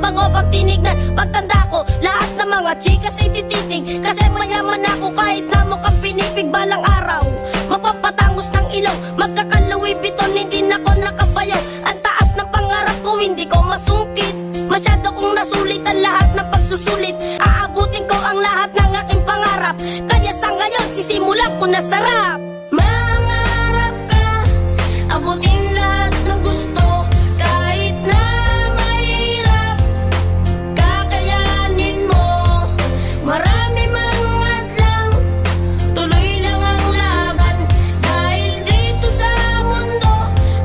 bango pag tinignan. Pagtanda ko, lahat ng mga chikas ay tititig, kasi mayaman ako kahit na mukhang pinipig. Balang araw, magpapatangos ng ilong, magkaka-Louis Vuitton, hindi na ako nakabayaw. Ang taas ng pangarap ko, hindi ko masungkit. Masyado kong nasulit ang lahat ng pagsusulit. Aabutin ko ang lahat ng aking pangarap, kaya sa ngayon sisimulan ko na sarap. Mangarap ka, abutin lahat ng gusto, kahit na mahirap, kakayanin mo. Marami mang hadlang, tuloy lang ang laban, dahil dito sa mundo,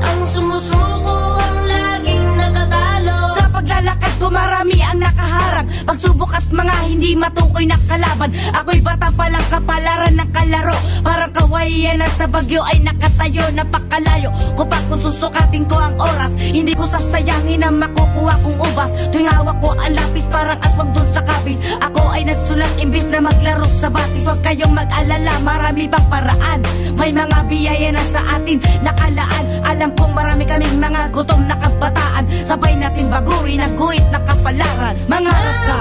ang sumusuko ang laging natatalo. Sa paglalakad ko marami ang nakaharap, pagsubok at mga hindi matukoy na kalaban. Ako'y bata palang kapalaran ng kalaro, parang kawayan at sa bagyo ay nakatayo. Napakalayo ko pa kung susukatin ko ang oras, hindi ko sasayangin ang makukuha kong ubas. Tuwing hawak ko ang lapis parang aswang dun sa kapis, ako ay nagsulat imbis na maglaro sa batis. Huwag kayong mag-alala, marami pang paraan, may mga biyaya na sa atin nakalaan. Alam kong marami kaming mga gutom na kabataan, sabay natin baguhin ang guhit na kapalaran. Mangarap ka.